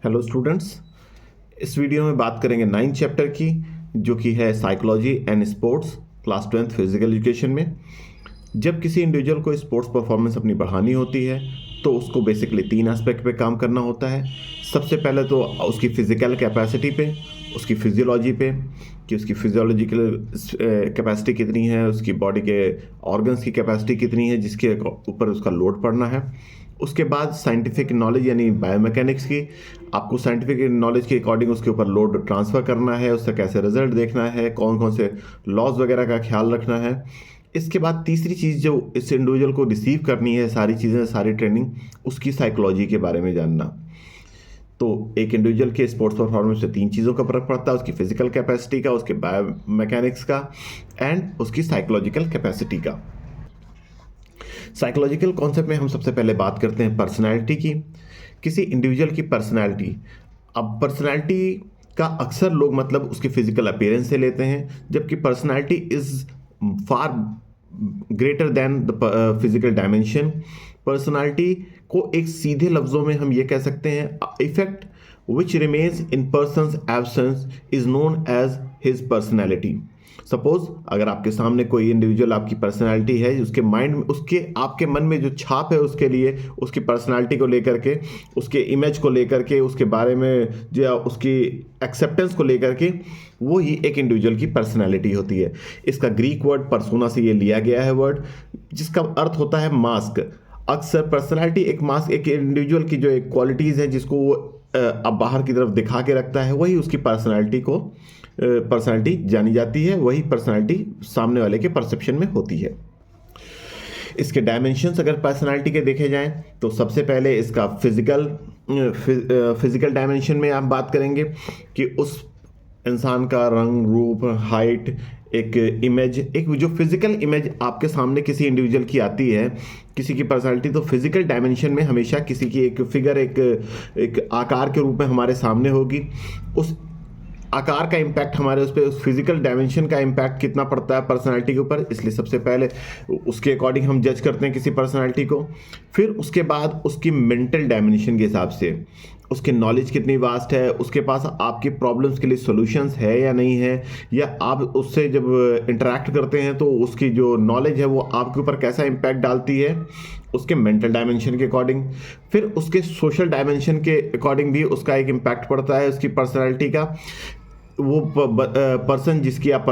Hello students, इस video में बात करेंगे 9th चैप्टर की, जो कि है psychology and sports, class 12th physical education में। जब किसी इंडिविजुअल को स्पोर्ट्स परफॉर्मेंस अपनी बढ़ानी होती है तो उसको बेसिकली 3 एस्पेक्ट पे काम करना होता है। सबसे पहले तो उसकी फिजिकल कैपेसिटी पे, उसकी फिजियोलॉजी पे, कि उसकी फिजियोलॉजिकल कैपेसिटी कितनी है, उसकी बॉडी के ऑर्गन्स की कैपेसिटी कितनी है जिसके ऊपर उसका लोड पड़ना है। उसके बाद साइंटिफिक नॉलेज यानी बायोमैकेनिक्स की, आपको साइंटिफिक नॉलेज के अकॉर्डिंग उसके ऊपर लोड ट्रांसफ़र करना है, उससे कैसे रिजल्ट देखना है, कौन कौन से लॉज वगैरह का ख्याल रखना है। इसके बाद तीसरी चीज़ जो इस इंडिविजुअल को रिसीव करनी है, सारी चीज़ें, सारी ट्रेनिंग, उसकी साइकोलॉजी के बारे में जानना। तो एक इंडिविजुअल के स्पोर्ट्स परफॉर्मेंस से 3 चीज़ों का फर्क पड़ता है, उसकी फिजिकल कैपेसिटी का, उसके बायोमैकेनिक्स का एंड उसकी साइकोलॉजिकल कैपेसिटी का। साइकोलॉजिकल कॉन्सेप्ट में हम सबसे पहले बात करते हैं पर्सनैलिटी की, किसी इंडिविजुअल की पर्सनैलिटी। अब पर्सनैलिटी का अक्सर लोग मतलब उसकी फिजिकल अपीयरेंस से लेते हैं, जबकि personality is far greater than the physical dimension. Personality को एक सीधे लफ्ज़ों में हम ये कह सकते हैं, effect which remains in person's absence is known as his personality. Suppose अगर आपके सामने कोई इंडिविजुअल आपकी पर्सनैलिटी है, उसके माइंड में, उसके आपके मन में जो छाप है उसके लिए, उसकी पर्सनैलिटी को लेकर के, उसके इमेज को लेकर के, उसके बारे में जो उसकी एक्सेप्टेंस को लेकर के, वो ही एक इंडिविजुअल की पर्सनैलिटी होती है। इसका ग्रीक वर्ड पर्सोना से ये लिया गया है वर्ड, जिसका अर्थ होता है मास्क। अक्सर पर्सनैलिटी एक मास्क, एक इंडिविजुअल की जो एक क्वालिटीज़ हैं जिसको वो अब बाहर की तरफ दिखा के रखता है, वही उसकी पर्सनैलिटी जानी जाती है, वही पर्सनैलिटी सामने वाले के परसेप्शन में होती है। इसके डायमेंशंस अगर पर्सनैलिटी के देखे जाएं तो सबसे पहले इसका फिजिकल डायमेंशन में आप बात करेंगे कि उस इंसान का रंग, रूप, हाइट, एक इमेज, एक जो फिजिकल इमेज आपके सामने किसी इंडिविजुअल की आती है, किसी की पर्सनैलिटी, तो फिजिकल डायमेंशन में हमेशा किसी की एक फिगर, एक आकार के रूप में हमारे सामने होगी। उस आकार का इम्पैक्ट हमारे उस पर, उस फिजिकल डायमेंशन का इम्पैक्ट कितना पड़ता है पर्सनालिटी के ऊपर, इसलिए सबसे पहले उसके अकॉर्डिंग हम जज करते हैं किसी पर्सनालिटी को। फिर उसके बाद उसकी मेंटल डायमेंशन के हिसाब से उसकी नॉलेज कितनी वास्ट है, उसके पास आपकी प्रॉब्लम्स के लिए सॉल्यूशंस है या नहीं है, या आप उससे जब इंटरेक्ट करते हैं तो उसकी जो नॉलेज है वो आपके ऊपर कैसा इम्पैक्ट डालती है, उसके मेंटल डायमेंशन के अकॉर्डिंग। फिर उसके सोशल डायमेंशन के अकॉर्डिंग भी उसका एक इम्पैक्ट पड़ता है उसकी पर्सनालिटी का। वो पर्सन जिससे आप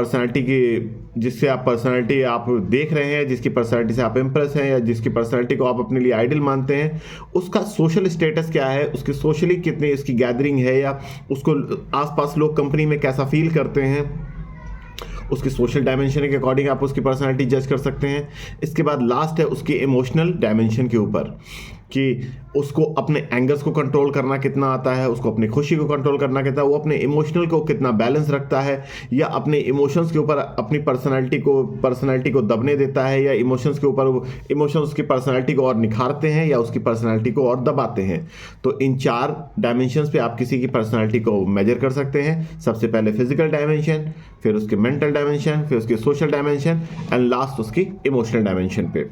पर्सनालिटी आप देख रहे हैं, जिसकी पर्सनालिटी से आप इम्प्रेस हैं, या जिसकी पर्सनालिटी को आप अपने लिए आइडल मानते हैं, उसका सोशल स्टेटस क्या है, उसकी सोशली कितनी इसकी गैदरिंग है, या उसको आसपास लोग कंपनी में कैसा फील करते हैं, उसकी सोशल डायमेंशन के अकॉर्डिंग आप उसकी पर्सनालिटी जज कर सकते हैं। इसके बाद लास्ट है उसकी इमोशनल डायमेंशन के ऊपर, कि उसको अपने एंगर्स को कंट्रोल करना कितना आता है, उसको अपनी खुशी को कंट्रोल करना कितना, वो अपने इमोशनल को कितना बैलेंस रखता है, या अपने इमोशंस के ऊपर अपनी पर्सनालिटी को दबने देता है, या इमोशंस के ऊपर इमोशंस उसकी पर्सनालिटी को और निखारते हैं या उसकी पर्सनालिटी को और दबाते हैं। तो इन 4 डायमेंशंस पे आप किसी की पर्सनालिटी को मेजर कर सकते हैं। सबसे पहले फिजिकल डायमेंशन, फिर उसके मेंटल डायमेंशन, फिर उसके सोशल डायमेंशन एंड लास्ट उसकी इमोशनल डायमेंशन पे।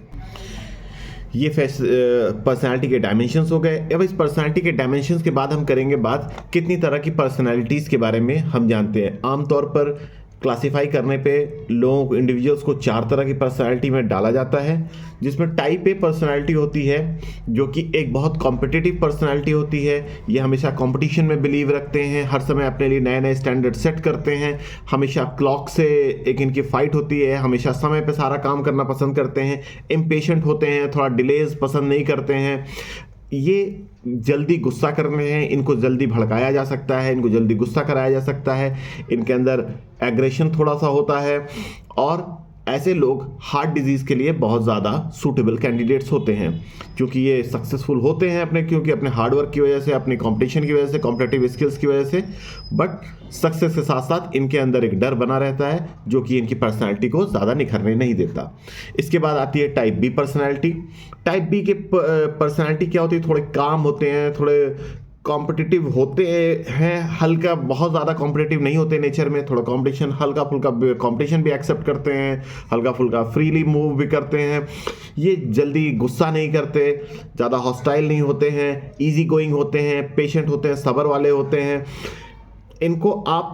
ये पर्सनालिटी के डायमेंशंस हो गए। अब इस पर्सनालिटी के डायमेंशंस के बाद हम करेंगे बात कितनी तरह की पर्सनालिटीज़ के बारे में हम जानते हैं। आमतौर पर क्लासिफाई करने पे लोगों को, इंडिविजुअल्स को 4 तरह की पर्सनालिटी में डाला जाता है, जिसमें टाइप ए पर्सनालिटी होती है, जो कि एक बहुत कॉम्पिटिटिव पर्सनालिटी होती है। ये हमेशा कंपटीशन में बिलीव रखते हैं, हर समय अपने लिए नए नए स्टैंडर्ड सेट करते हैं, हमेशा क्लॉक से एक इनकी फाइट होती है, हमेशा समय पे सारा काम करना पसंद करते हैं, इम्पेशेंट होते हैं, थोड़ा डिलेज पसंद नहीं करते हैं, ये जल्दी गुस्सा करने हैं, इनको जल्दी भड़काया जा सकता है, इनको जल्दी गुस्सा कराया जा सकता है, इनके अंदर एग्रेशन थोड़ा सा होता है, और ऐसे लोग हार्ट डिजीज़ के लिए बहुत ज़्यादा सूटेबल कैंडिडेट्स होते हैं, क्योंकि ये सक्सेसफुल होते हैं क्योंकि अपने हार्डवर्क की वजह से, अपने कंपटीशन की वजह से, कॉम्पिटिटिव स्किल्स की वजह से। बट सक्सेस के साथ साथ इनके अंदर एक डर बना रहता है, जो कि इनकी पर्सनालिटी को ज़्यादा निखरने नहीं देता। इसके बाद आती है type B personality. Type B के पर्सनालिटी क्या होती है, थोड़े काम होते हैं, थोड़े कॉम्पिटिटिव होते हैं, हल्का, बहुत ज़्यादा कॉम्पिटिटिव नहीं होते नेचर में, थोड़ा कंपटीशन, हल्का फुल्का कंपटीशन भी एक्सेप्ट करते हैं, हल्का फुल्का फ्रीली मूव भी करते हैं। ये जल्दी गुस्सा नहीं करते, ज़्यादा हॉस्टाइल नहीं होते हैं, इजी गोइंग होते हैं, पेशेंट होते हैं, सब्र वाले होते हैं। इनको आप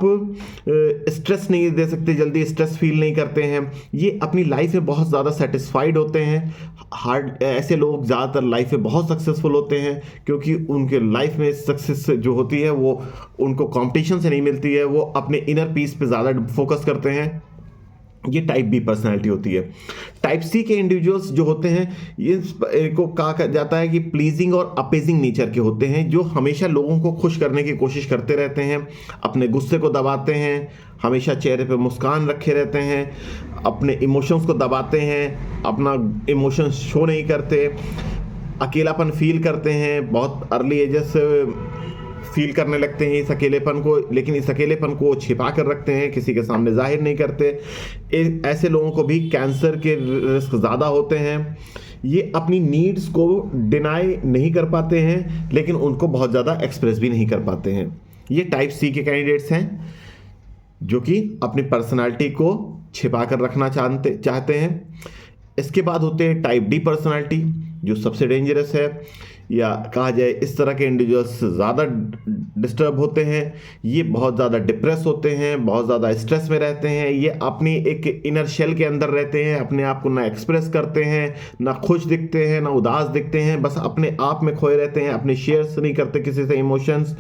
स्ट्रेस नहीं दे सकते, जल्दी स्ट्रेस फील नहीं करते हैं। ये अपनी लाइफ में बहुत ज़्यादा सेटिस्फाइड होते हैं। ऐसे लोग ज़्यादातर लाइफ में बहुत सक्सेसफुल होते हैं, क्योंकि उनके लाइफ में सक्सेस जो होती है वो उनको कंपटीशन से नहीं मिलती है, वो अपने इनर पीस पे ज़्यादा फोकस करते हैं। ये टाइप बी पर्सनालिटी होती है। टाइप सी के इंडिविजुअल्स जो होते हैं, ये को कहा जाता है कि प्लीजिंग और अपेजिंग नेचर के होते हैं, जो हमेशा लोगों को खुश करने की कोशिश करते रहते हैं, अपने गुस्से को दबाते हैं, हमेशा चेहरे पे मुस्कान रखे रहते हैं, अपने इमोशंस को दबाते हैं, अपना इमोशंस शो नहीं करते, अकेलापन फील करते हैं, बहुत अर्ली एजेस से फील करने लगते हैं इस अकेलेपन को, लेकिन इस अकेलेपन को छिपा कर रखते हैं, किसी के सामने जाहिर नहीं करते। ऐसे लोगों को भी कैंसर के रिस्क ज़्यादा होते हैं। ये अपनी नीड्स को डिनाई नहीं कर पाते हैं, लेकिन उनको बहुत ज़्यादा एक्सप्रेस भी नहीं कर पाते हैं। ये टाइप सी के कैंडिडेट्स हैं, जो कि अपनी पर्सनालिटी को छिपा कर रखना चाहते हैं। इसके बाद होते हैं टाइप डी पर्सनालिटी, जो सबसे डेंजरस है, या कहा जाए इस तरह के इंडिविजुअल्स ज़्यादा डिस्टर्ब होते हैं। ये बहुत ज़्यादा डिप्रेस होते हैं, बहुत ज़्यादा स्ट्रेस में रहते हैं। ये अपनी एक इनर शेल के अंदर रहते हैं, अपने आप को ना एक्सप्रेस करते हैं, ना खुश दिखते हैं, ना उदास दिखते हैं, बस अपने आप में खोए रहते हैं, अपने शेयर्स नहीं करते किसी से इमोशंस।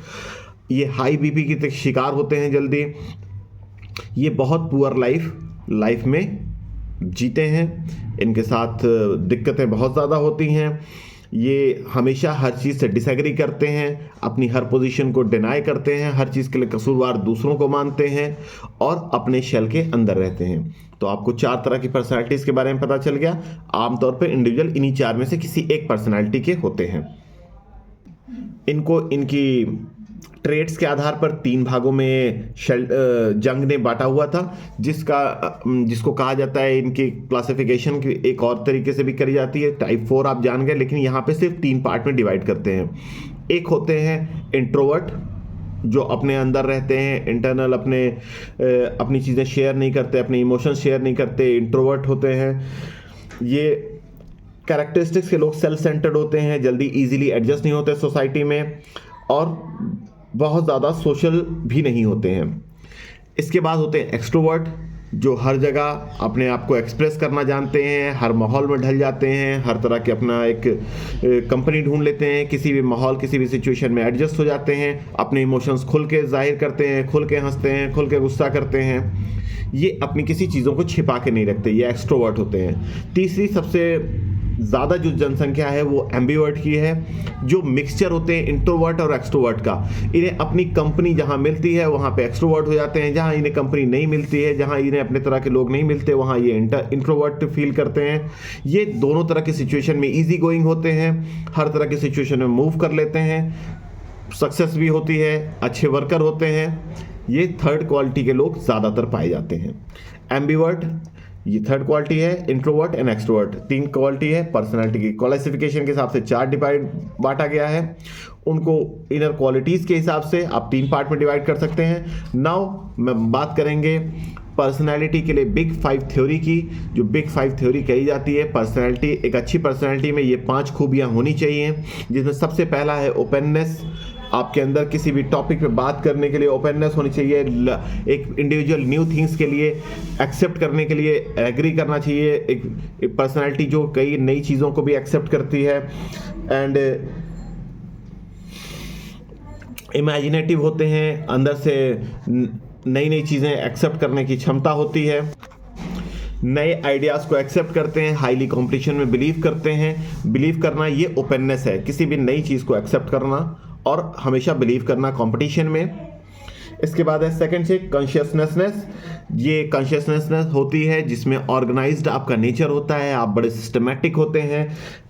ये हाई बीपी के शिकार होते हैं जल्दी। ये बहुत पुअर लाइफ में जीते हैं, इनके साथ दिक्कतें बहुत ज़्यादा होती हैं। ये हमेशा हर चीज़ से डिसएग्री करते हैं, अपनी हर पोजीशन को डिनाई करते हैं, हर चीज़ के लिए कसूरवार दूसरों को मानते हैं और अपने शेल के अंदर रहते हैं। तो आपको 4 तरह की पर्सनालिटीज़ के बारे में पता चल गया। आमतौर पर इंडिविजुअल इन्हीं 4 में से किसी एक पर्सनालिटी के होते हैं। इनको इनकी ट्रेड्स के आधार पर 3 भागों में जंग ने बांटा हुआ था, जिसको कहा जाता है, इनकी क्लासिफिकेशन एक और तरीके से भी करी जाती है। टाइप 4 आप जान गए, लेकिन यहाँ पे सिर्फ 3 पार्ट में डिवाइड करते हैं। एक होते हैं इंट्रोवर्ट, जो अपने अंदर रहते हैं, इंटरनल अपनी चीज़ें शेयर नहीं करते, अपने इमोशंस शेयर नहीं करते, इंट्रोवर्ट होते हैं। ये कैरेक्टरिस्टिक्स के लोग सेल्फ सेंटर्ड होते हैं, जल्दी इजीली एडजस्ट नहीं होते सोसाइटी में, और बहुत ज़्यादा सोशल भी नहीं होते हैं। इसके बाद होते हैं एक्सट्रोवर्ट, जो हर जगह अपने आप को एक्सप्रेस करना जानते हैं, हर माहौल में ढल जाते हैं, हर तरह के अपना एक कंपनी ढूंढ लेते हैं, किसी भी माहौल, किसी भी सिचुएशन में एडजस्ट हो जाते हैं, अपने इमोशंस खुल के जाहिर करते हैं, खुल के हंसते हैं, खुल के गुस्सा करते हैं। ये अपनी किसी चीज़ों को छिपा के नहीं रखते, ये एक्सट्रोवर्ट होते हैं। तीसरी सबसे ज़्यादा जो जनसंख्या है वो एम्बिवर्ट की है, जो मिक्सचर होते हैं इंट्रोवर्ट और एक्सट्रोवर्ट का। इन्हें अपनी कंपनी जहाँ मिलती है वहाँ पे एक्सट्रोवर्ट हो जाते हैं, जहाँ इन्हें कंपनी नहीं मिलती है, जहाँ इन्हें अपने तरह के लोग नहीं मिलते, वहाँ ये इंट्रोवर्ट फील करते हैं। ये दोनों तरह की सिचुएशन में ईजी गोइंग होते हैं, हर तरह की सिचुएशन में मूव कर लेते हैं, सक्सेस भी होती है, अच्छे वर्कर होते हैं। ये थर्ड क्वालिटी के लोग ज़्यादातर पाए जाते हैं। एम्बिवर्ट, ये थर्ड क्वालिटी है। इंट्रोवर्ट एंड एक्सट्रोवर्ट 3 क्वालिटी है। पर्सनालिटी की क्लासिफिकेशन के हिसाब से 4 बांटा गया है। उनको इनर क्वालिटीज़ के हिसाब से आप 3 पार्ट में डिवाइड कर सकते हैं। नाउ मैं बात करेंगे पर्सनालिटी के लिए बिग 5 थ्योरी की। जो बिग 5 थ्योरी कही जाती है, पर्सनालिटी, एक अच्छी पर्सनालिटी में ये 5 खूबियाँ होनी चाहिए, जिसमें सबसे पहला है ओपननेस। आपके अंदर किसी भी टॉपिक पे बात करने के लिए ओपननेस होनी चाहिए। एक इंडिविजुअल न्यू थिंग्स के लिए एक्सेप्ट करने के लिए एग्री करना चाहिए। एक पर्सनालिटी जो कई नई चीज़ों को भी एक्सेप्ट करती है। एंड इमेजिनेटिव होते हैं, अंदर से नई नई चीज़ें एक्सेप्ट करने की क्षमता होती है, नए आइडियाज़ को एक्सेप्ट करते हैं, हाईली कंपटीशन में बिलीव करते हैं। बिलीव करना ये ओपननेस है, किसी भी नई चीज़ को एक्सेप्ट करना और हमेशा बिलीव करना कंपटीशन में। इसके बाद है सेकंड से कॉन्शियसनेस। ये कॉन्शियसनेस होती है जिसमें ऑर्गेनाइज्ड आपका नेचर होता है, आप बड़े सिस्टमैटिक होते हैं,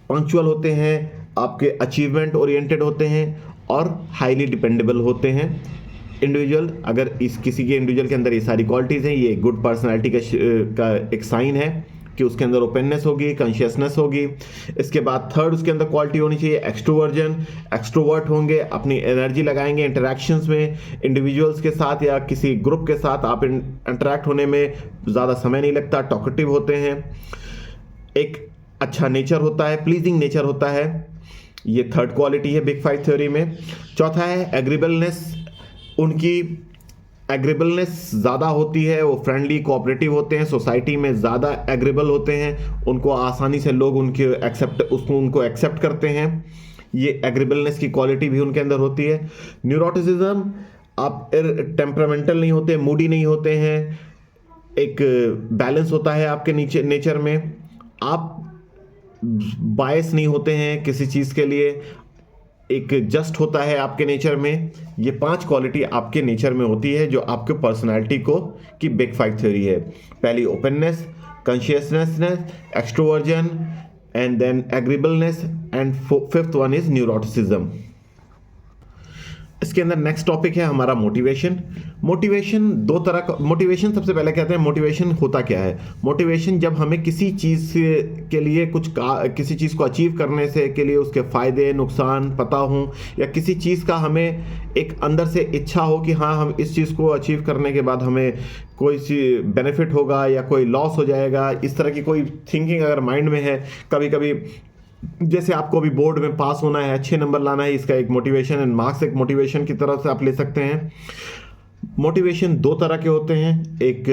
पंक्चुअल होते हैं, आपके अचीवमेंट ओरिएंटेड होते हैं और हाईली डिपेंडेबल होते हैं। इंडिविजुअल, अगर किसी के इंडिविजुअल के अंदर ये सारी क्वालिटीज़ हैं, ये गुड पर्सनालिटी का एक साइन है। कि उसके अंदर ओपननेस होगी, कॉन्शियसनेस होगी। इसके बाद थर्ड उसके अंदर क्वालिटी होनी चाहिए एक्सट्रोवर्जन, एक्सट्रोवर्ट होंगे, अपनी एनर्जी लगाएंगे इंटरेक्शंस में, इंडिविजुअल्स के साथ या किसी ग्रुप के साथ आप इंटरेक्ट होने में ज़्यादा समय नहीं लगता, टॉकेटिव होते हैं। एक अच्छा नेचर होता है, प्लीजिंग नेचर होता है, ये थर्ड क्वालिटी है बिग फाइव थ्योरी में। चौथा है एग्रीबलनेस, उनकी एग्रीबलनेस ज़्यादा होती है, वो फ्रेंडली कोऑपरेटिव होते हैं, सोसाइटी में ज़्यादा एग्रीबल होते हैं, उनको आसानी से लोग उनको एक्सेप्ट करते हैं, ये एग्रीबलनेस की क्वालिटी भी उनके अंदर होती है। न्यूरोटिसिज्म, आप टेम्परामेंटल नहीं होते, मूडी नहीं होते हैं, एक बैलेंस होता है आपके नेचर में, आप बायस नहीं होते हैं किसी चीज़ के लिए, एक जस्ट होता है आपके नेचर में। ये 5 क्वालिटी आपके नेचर में होती है जो आपके पर्सनालिटी को की बिग फाइव थ्योरी है। पहली openness, consciousness, extroversion and then agreeableness and fifth one is neuroticism. इसके अंदर नेक्स्ट टॉपिक है हमारा मोटिवेशन। मोटिवेशन दो तरह का, मोटिवेशन सबसे पहले कहते हैं मोटिवेशन होता क्या है। मोटिवेशन जब हमें किसी चीज़ के लिए किसी चीज़ को अचीव करने से के लिए उसके फ़ायदे नुकसान पता हो, या किसी चीज़ का हमें एक अंदर से इच्छा हो कि हाँ हम इस चीज़ को अचीव करने के बाद हमें कोई सी बेनिफिट होगा या कोई लॉस हो जाएगा, इस तरह की कोई थिंकिंग अगर माइंड में है। कभी कभी जैसे आपको अभी बोर्ड में पास होना है, अच्छे नंबर लाना है, इसका एक मोटिवेशन एंड मार्क्स एक मोटिवेशन की तरफ से आप ले सकते हैं। मोटिवेशन दो तरह के होते हैं, एक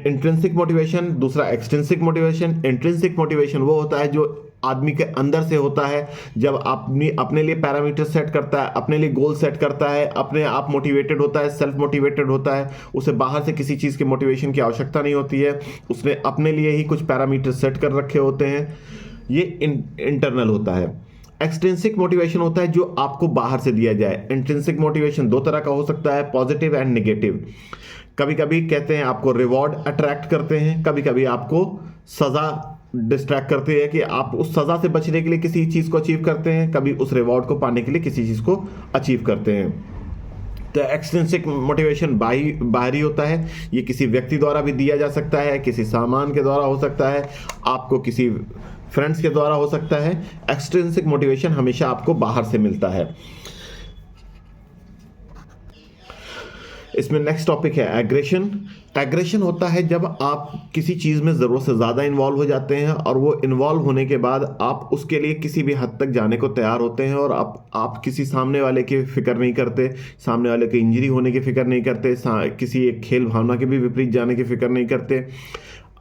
इंट्रिंसिक मोटिवेशन, दूसरा एक्सट्रिंसिक मोटिवेशन। इंट्रिंसिक मोटिवेशन वो होता है जो आदमी के अंदर से होता है, जब अपने लिए पैरामीटर सेट करता है, अपने लिए गोल सेट करता है, अपने आप मोटिवेटेड होता है, सेल्फ मोटिवेटेड होता है, उसे बाहर से किसी चीज़ के मोटिवेशन की आवश्यकता नहीं होती है, उसने अपने लिए ही कुछ पैरामीटर सेट कर रखे होते हैं, ये इंटरनल होता है। एक्सट्रिंसिक मोटिवेशन होता है जो आपको बाहर से दिया जाए। इंट्रिंसिक मोटिवेशन दो तरह का हो सकता है, पॉजिटिव एंड नेगेटिव। कभी कभी कहते हैं आपको रिवॉर्ड अट्रैक्ट करते हैं, कभी कभी आपको सज़ा डिस्ट्रैक्ट करते हैं कि आप उस सज़ा से बचने के लिए किसी चीज़ को अचीव करते हैं, कभी उस रिवॉर्ड को पाने के लिए किसी चीज़ को अचीव करते हैं। तो एक्सट्रिंसिक मोटिवेशन बाहरी होता है, ये किसी व्यक्ति द्वारा भी दिया जा सकता है, किसी सामान के द्वारा हो सकता है, आपको किसी फ्रेंड्स के द्वारा हो सकता है। एक्सट्रिंसिक मोटिवेशन हमेशा आपको बाहर से मिलता है। इसमें नेक्स्ट टॉपिक है एग्रेशन। एग्रेशन होता है जब आप किसी चीज़ में ज़रूरत से ज़्यादा इन्वॉल्व हो जाते हैं और वो इन्वॉल्व होने के बाद आप उसके लिए किसी भी हद तक जाने को तैयार होते हैं, और आप किसी सामने वाले की फिक्र नहीं करते, सामने वाले की इंजरी होने की फिक्र नहीं करते, किसी एक खेल भावना के भी विपरीत जाने की फिक्र नहीं करते।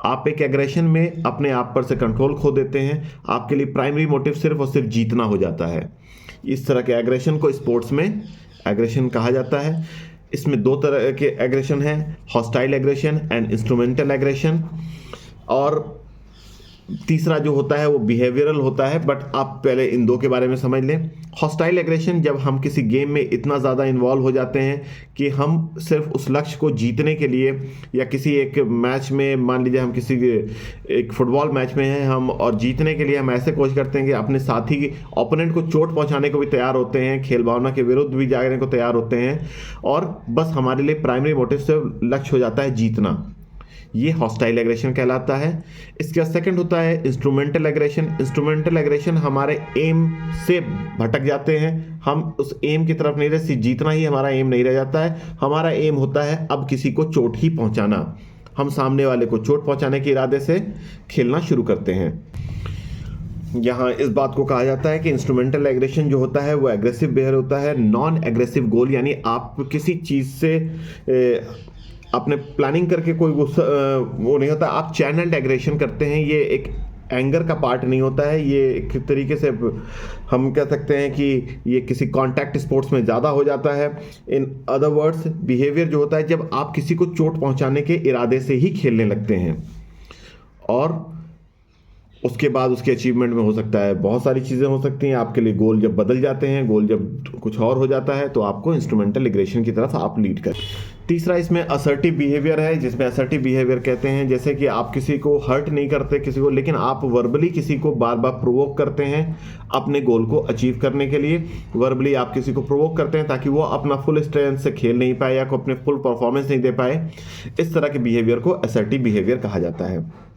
आप एक एग्रेशन में अपने आप पर से कंट्रोल खो देते हैं, आपके लिए प्राइमरी मोटिव सिर्फ और सिर्फ जीतना हो जाता है। इस तरह के एग्रेशन को स्पोर्ट्स में एग्रेशन कहा जाता है। इसमें दो तरह के एग्रेशन हैं, hostile aggression and instrumental aggression, और तीसरा जो होता है वो बिहेवियरल होता है। बट आप पहले इन दो के बारे में समझ लें। हॉस्टाइल एग्रेशन जब हम किसी गेम में इतना ज़्यादा इन्वॉल्व हो जाते हैं कि हम सिर्फ उस लक्ष्य को जीतने के लिए, या किसी एक मैच में, मान लीजिए हम किसी एक फुटबॉल मैच में हैं हम, और जीतने के लिए हम ऐसे कोशिश करते हैं कि अपने साथी ओपोनेंट को चोट पहुंचाने को भी तैयार होते हैं, खेल भावना के विरुद्ध भी जाने को तैयार होते हैं, और बस हमारे लिए प्राइमरी मोटिव से लक्ष्य हो जाता है जीतना। ये हॉस्टाइल एग्रेशन कहलाता है। इसका सेकंड होता है इंस्ट्रूमेंटल एग्रेशन। इंस्ट्रूमेंटल एग्रेशन हमारे एम से भटक जाते हैं, हम उस एम की तरफ नहीं रहते, जीतना ही हमारा एम नहीं रह जाता है, हमारा एम होता है अब किसी को चोट ही पहुंचाना। हम सामने वाले को चोट पहुंचाने के इरादे से खेलना शुरू करते हैं। यहाँ इस बात को कहा जाता है कि इंस्ट्रूमेंटल एग्रेशन जो होता है वो एग्रेसिव बिहेवियर होता है। नॉन एग्रेसिव गोल, यानी आप किसी चीज़ से आपने प्लानिंग करके कोई वो नहीं होता, आप चैनल्ड एग्रेशन करते हैं। ये एक एंगर का पार्ट नहीं होता है, ये एक तरीके से हम कह सकते हैं कि ये किसी कॉन्टैक्ट स्पोर्ट्स में ज़्यादा हो जाता है। इन अदर वर्ड्स, बिहेवियर जो होता है जब आप किसी को चोट पहुंचाने के इरादे से ही खेलने लगते हैं। और उसके बाद उसके अचीवमेंट में हो सकता है बहुत सारी चीज़ें हो सकती हैं। आपके लिए गोल जब बदल जाते हैं, गोल जब कुछ और हो जाता है, तो आपको इंस्ट्रूमेंटल एग्रेशन की तरफ आप लीड करें। तीसरा इसमें असर्टिव बिहेवियर है, जिसमें असर्टिव बिहेवियर कहते हैं जैसे कि आप किसी को हर्ट नहीं करते किसी को, लेकिन आप वर्बली किसी को बार बार प्रोवोक करते हैं अपने गोल को अचीव करने के लिए। वर्बली आप किसी को प्रोवोक करते हैं ताकि वो अपना फुल स्ट्रेंथ से खेल नहीं पाए या को अपने फुल परफॉर्मेंस नहीं दे पाए। इस तरह के बिहेवियर को असर्टिव बिहेवियर कहा जाता है।